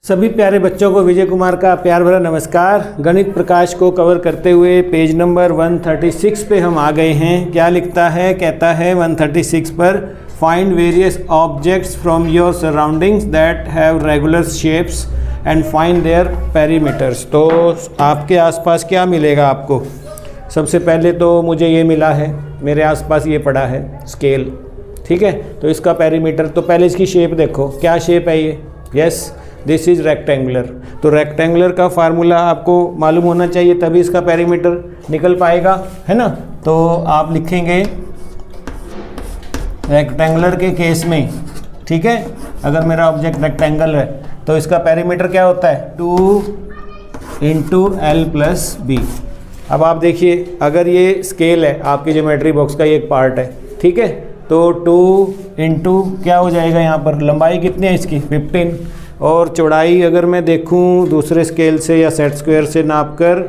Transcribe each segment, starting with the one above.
सभी प्यारे बच्चों को विजय कुमार का प्यार भरा नमस्कार। गणित प्रकाश को कवर करते हुए पेज नंबर 136 पे हम आ गए हैं। क्या लिखता है? कहता है 136 पर find various objects from your surroundings that have regular shapes and find their perimeters. तो आपके आसपास क्या मिलेगा आपको? सबसे पहले तो मुझे ये मिला है, मेरे आसपास ये पड़ा है स्केल, ठीक है। तो इसका पेरीमीटर, तो पहले इसकी शेप देखो, क्या शेप है ये? Yes, this is rectangular. तो रेक्टेंगुलर का फार्मूला आपको मालूम होना चाहिए, तभी इसका पेरीमीटर निकल पाएगा, है ना। तो आप लिखेंगे रेक्टेंगुलर के केस में, ठीक है, अगर मेरा ऑब्जेक्ट रेक्टेंगल है तो इसका पेरीमीटर क्या होता है? 2 इंटू एल प्लस बी। अब आप देखिए, अगर ये स्केल है, आपकी ज्योमेट्री बॉक्स का ये एक पार्ट है, ठीक है, तो 2 इंटू क्या हो जाएगा यहाँ पर? लंबाई कितनी है इसकी? 15। और चौड़ाई अगर मैं देखूं दूसरे स्केल से या सेट स्क्वायर से नाप कर,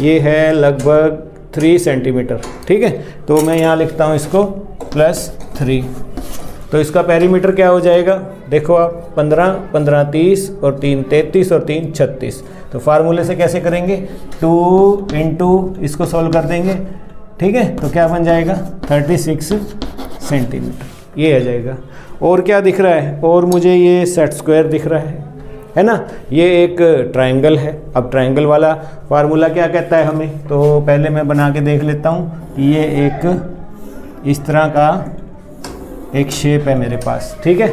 ये है लगभग 3 सेंटीमीटर, ठीक है। तो मैं यहाँ लिखता हूँ इसको +3। तो इसका पेरीमीटर क्या हो जाएगा? देखो आप, 15, 15 30 और 3 33 और 3 36। तो फार्मूले से कैसे करेंगे? 2 इंटू इसको सॉल्व कर देंगे, ठीक है। तो क्या बन जाएगा? 36 सेंटीमीटर, ये आ जाएगा। और क्या दिख रहा है? और मुझे ये सेट स्क्वायर दिख रहा है ना। ये एक ट्रायंगल है। अब ट्रायंगल वाला फार्मूला क्या कहता है हमें? तो पहले मैं बना के देख लेता हूँ कि ये एक इस तरह का एक शेप है मेरे पास, ठीक है।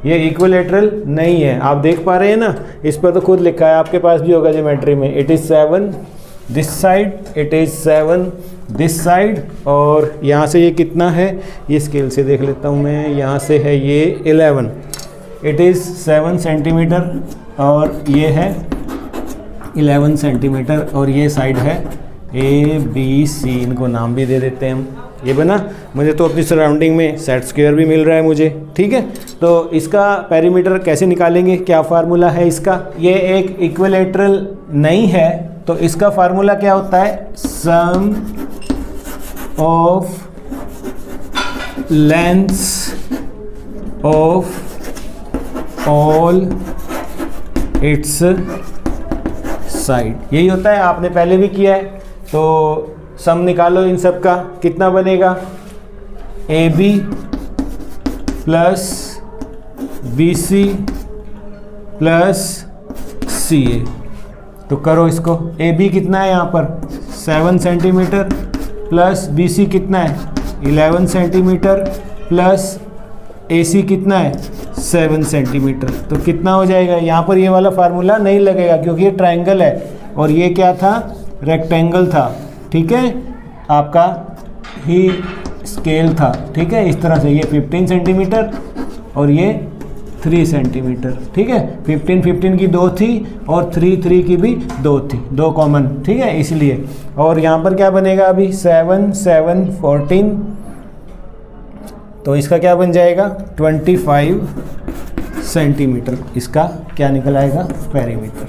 ये इक्विलैटरल नहीं है, आप देख पा रहे हैं ना, इस पर तो खुद लिखा है, आपके पास भी होगा ज्योमेट्री में। It is 7 this side, it is 7 this side, और यहाँ से ये कितना है? ये स्केल से देख लेता हूँ मैं, यहाँ से है ये 11। इट इज़ 7 सेंटीमीटर और ये है 11 सेंटीमीटर, और ये साइड है ABC। इनको नाम भी दे देते हैं हम। ये बना, मुझे तो अपनी सराउंडिंग में सेट स्क्वायर भी मिल रहा है मुझे, ठीक है। तो इसका पेरीमीटर कैसे निकालेंगे? क्या फार्मूला है इसका? ये एक इक्विलैटरल नहीं है, तो इसका फार्मूला क्या होता है? Sum of lengths of all its side, यही होता है। आपने पहले भी किया है, तो सम निकालो इन सब का, कितना बनेगा? AB plus BC plus CA। तो करो इसको। AB कितना है यहाँ पर? 7 सेंटीमीटर प्लस BC कितना है? 11 सेंटीमीटर प्लस AC कितना है? 7 सेंटीमीटर। तो कितना हो जाएगा? यहाँ पर ये वाला फार्मूला नहीं लगेगा क्योंकि ये ट्रायंगल है और ये क्या था? रेक्टेंगल था, ठीक है, आपका ही स्केल था, ठीक है। इस तरह से ये 15 सेंटीमीटर और ये 3 सेंटीमीटर, ठीक है। 15 की 2 थी और 3 की भी 2 थी, 2 कॉमन, ठीक है, इसलिए। और यहाँ पर क्या बनेगा अभी? 7 7 14, तो इसका क्या बन जाएगा? 25 सेंटीमीटर। इसका क्या निकल आएगा? पेरीमीटर,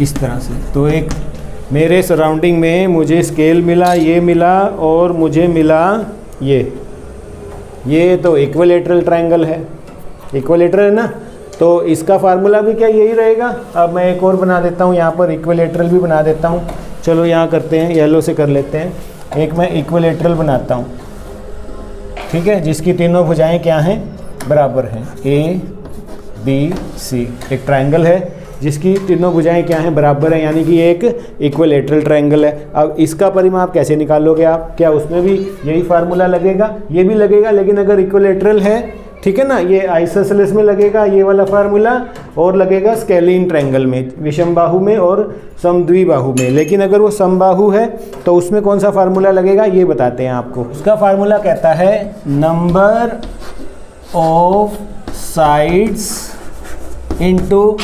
इस तरह से। तो एक मेरे सराउंडिंग में मुझे स्केल मिला, ये मिला, और मुझे मिला ये तो इक्विलैटरल ट्रायंगल है, इक्विलैटरल है ना। तो इसका फार्मूला भी क्या यही रहेगा? अब मैं एक और बना देता हूँ यहाँ पर, इक्विलैटरल भी बना देता हूँ। चलो यहाँ करते हैं, येलो से कर लेते हैं। एक मैं इक्विलैटरल बनाता हूँ, ठीक है, जिसकी तीनों भुजाएं क्या हैं? बराबर हैं। ABC एक ट्रायंगल है जिसकी तीनों भुजाएं क्या हैं? बराबर हैं, यानी कि एक इक्विलैटरल ट्रायंगल है। अब इसका परिमाप कैसे निकालोगे आप? क्या उसमें भी यही फार्मूला लगेगा? ये भी लगेगा, लेकिन अगर इक्विलैटरल है, ठीक है ना, ये आइसोसेलेस में लगेगा ये वाला फार्मूला, और लगेगा स्केलीन ट्रायंगल में, विषमबाहु में और समद्विबाहु में। लेकिन अगर वो समबाहु है तो उसमें कौन सा फार्मूला लगेगा ये बताते हैं आपको। उसका फार्मूला कहता है number of sides into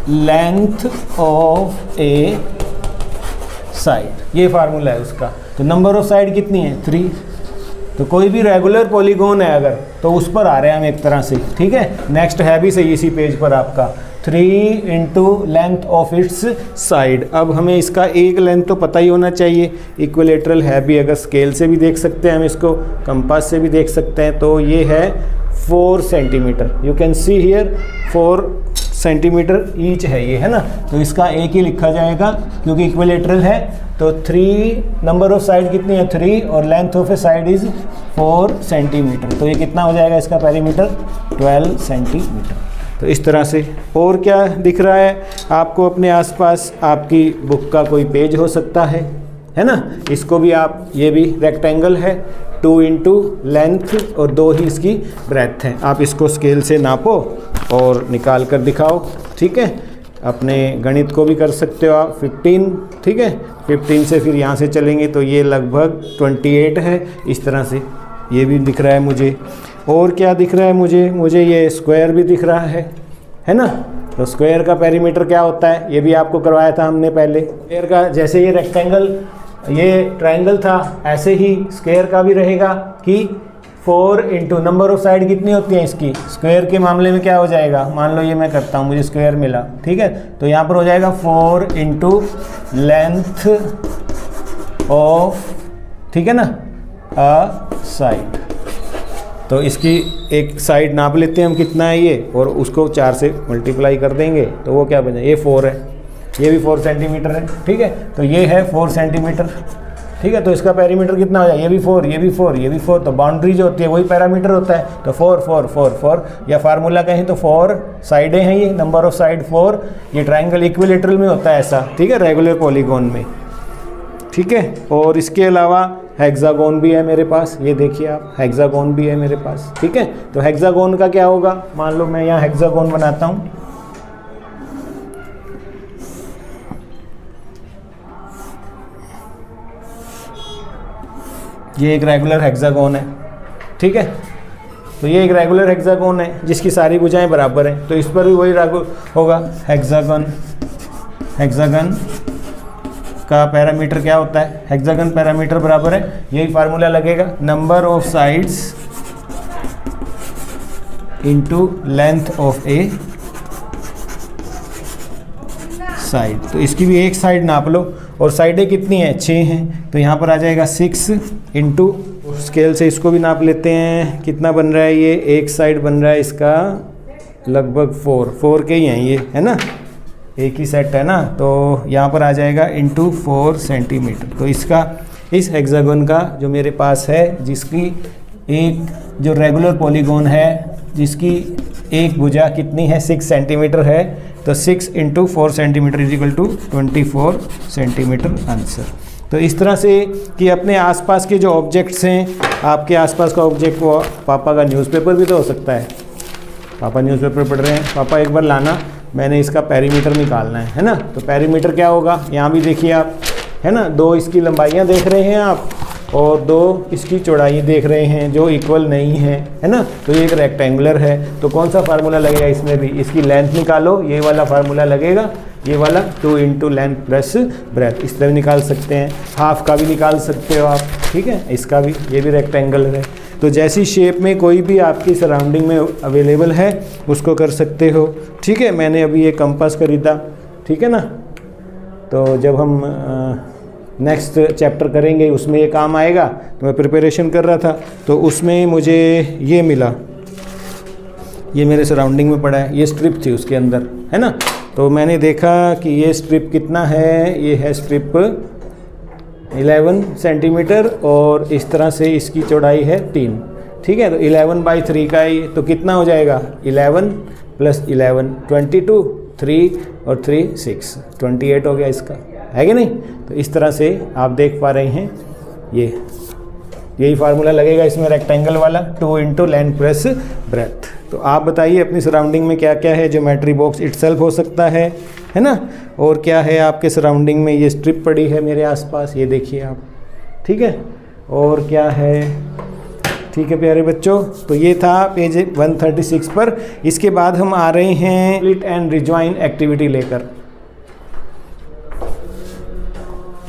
length of A side, ये फार्मूला है उसका। तो नंबर ऑफ साइड कितनी है? 3। तो कोई भी रेगुलर पॉलीगॉन है अगर, तो उस पर आ रहे हैं हम एक तरह से, ठीक है। नेक्स्ट है भी सही इसी पेज पर आपका 3 into length of its side. अब हमें इसका एक लेंथ तो पता ही होना चाहिए, इक्विलैटरल है भी, अगर स्केल से भी देख सकते हैं हम इसको, कंपास से भी देख सकते हैं। तो ये है 4 centimetre. You can see here 4 centimetre each है ये, है ना। तो इसका एक ही लिखा जाएगा क्योंकि इक्विलेटरल है। तो 3 नंबर ऑफ साइड कितनी है 3 और length of A side is 4 centimetre. तो ये कितना हो जाएगा इसका पेरीमीटर 12 सेंटीमीटर। तो इस तरह से। और क्या दिख रहा है आपको अपने आसपास? आपकी बुक का कोई पेज हो सकता है ना। इसको भी आप, ये भी रेक्टेंगल है, 2 इंटू लेंथ और 2 ही इसकी ब्रेथ है। आप इसको स्केल से नापो और निकाल कर दिखाओ, ठीक है। अपने गणित को भी कर सकते हो आप 15, ठीक है। 15 से फिर यहाँ से चलेंगे तो ये लगभग 28 है। इस तरह से ये भी दिख रहा है मुझे। और क्या दिख रहा है मुझे ये स्क्वायर भी दिख रहा है ना। तो स्क्वायर का पेरीमीटर क्या होता है ये भी आपको करवाया था हमने पहले। स्क्वायर का जैसे ये रेक्टेंगल, ये ट्रायंगल था, ऐसे ही स्क्वायर का भी रहेगा कि 4 इंटू नंबर ऑफ साइड कितनी होती है इसकी। स्क्वायर के मामले में क्या हो जाएगा, मान लो ये मैं करता हूँ, मुझे स्क्वायर मिला, ठीक है। तो यहाँ पर हो जाएगा 4 इंटू लेंथ ऑफ, ठीक है ना, अ साइड। तो इसकी एक साइड नाप लेते हैं हम कितना है ये, और उसको 4 से मल्टीप्लाई कर देंगे तो वो क्या बने, ये 4 है, ये भी 4 सेंटीमीटर है, ठीक है। तो ये है 4 सेंटीमीटर, ठीक है। तो इसका पेरीमीटर कितना हो जाए, ये भी 4, ये भी 4, ये भी 4। तो बाउंड्री जो होती है वही पैरामीटर होता है। तो 4 4 4 4 या फार्मूला कहें तो 4 साइडें हैं, ये नंबर ऑफ साइड 4। ये ट्राइंगल इक्विलेटरल में होता है ऐसा, ठीक है, रेगुलर पॉलीगॉन में, ठीक है। और इसके अलावा हेक्सागोन भी है मेरे पास, ये देखिए आप, हेक्सागोन भी है मेरे पास, ठीक है। तो हेक्सागोन का क्या होगा, मान लो मैं यहाँ हेक्सागोन बनाता हूँ। ये एक रेगुलर हेक्सागोन है, ठीक है। तो ये एक रेगुलर हेक्सागोन है जिसकी सारी भुजाएं बराबर हैं। तो इस पर भी वही होगा, हेक्सागन का पैरामीटर क्या होता है, हेक्सागन पैरामीटर बराबर है, यही फार्मूला लगेगा, number of sides into length of A side. तो इसकी भी एक साइड नाप लो, और साइडें कितनी हैं 6 हैं। तो यहाँ पर आ जाएगा 6 इंटू, स्केल से इसको भी नाप लेते हैं, कितना बन रहा है ये, एक साइड बन रहा है इसका लगभग 4 के ही हैं ये, है ना, एक ही सेट है ना। तो यहाँ पर आ जाएगा इंटू 4 सेंटीमीटर। तो इसका, इस हेक्सागन का जो मेरे पास है, जिसकी एक जो रेगुलर पॉलीगॉन है, जिसकी एक भुजा कितनी है 6 सेंटीमीटर है, तो 6 into 4 centimetre is equal to 24 centimetre answer. तो इस तरह से कि अपने आसपास के जो ऑब्जेक्ट्स हैं, आपके आसपास का ऑब्जेक्ट, वो पापा का न्यूज़पेपर भी तो हो सकता है। पापा न्यूज़पेपर पढ़ रहे हैं, पापा एक बार लाना, मैंने इसका पेरीमीटर निकालना है ना। तो पेरीमीटर क्या होगा, यहाँ भी देखिए आप, है ना, 2 इसकी लंबाइयाँ देख रहे हैं आप और 2 इसकी चौड़ाई देख रहे हैं जो इक्वल नहीं है ना। तो ये एक रेक्टेंगुलर है, तो कौन सा फार्मूला लगेगा इसमें भी, इसकी लेंथ निकालो, ये वाला फार्मूला लगेगा, ये वाला 2 इंटू लेंथ प्लस ब्रेथ। इस तरह निकाल सकते हैं, हाफ का भी निकाल सकते हो आप, ठीक है, इसका भी, ये भी रेक्टेंगुलर है। तो जैसी शेप में कोई भी आपकी सराउंडिंग में अवेलेबल है उसको कर सकते हो, ठीक है। मैंने अभी ये कंपास खरीदा, ठीक है ना। तो जब हम नेक्स्ट चैप्टर करेंगे उसमें ये काम आएगा। तो मैं प्रिपरेशन कर रहा था तो उसमें मुझे ये मिला, ये मेरे सराउंडिंग में पड़ा है, ये स्ट्रिप थी उसके अंदर, है ना। तो मैंने देखा कि ये स्ट्रिप कितना है, ये है स्ट्रिप 11 सेंटीमीटर और इस तरह से इसकी चौड़ाई है 3, ठीक है। तो 11/3 का ही, तो कितना हो जाएगा 11 + 11 22, 3 और 3 6, 28 हो गया इसका, है कि नहीं। तो इस तरह से आप देख पा रहे हैं, यही फार्मूला लगेगा इसमें रेक्टेंगल वाला, 2 इंटू लेंथ प्लस ब्रेथ। तो आप बताइए अपनी सराउंडिंग में क्या क्या है, ज्योमेट्री बॉक्स इटसेल्फ हो सकता है ना, और क्या है आपके सराउंडिंग में, ये स्ट्रिप पड़ी है मेरे आसपास, ये देखिए आप, ठीक है। और क्या है, ठीक है प्यारे बच्चों। तो ये था पेज 136 पर। इसके बाद हम आ रहे हैं स्प्लिट एंड रिजॉइन एक्टिविटी लेकर।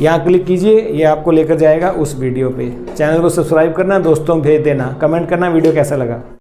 यहाँ क्लिक कीजिए, ये आपको लेकर जाएगा उस वीडियो पे। चैनल को सब्सक्राइब करना, दोस्तों भेज देना, कमेंट करना वीडियो कैसा लगा।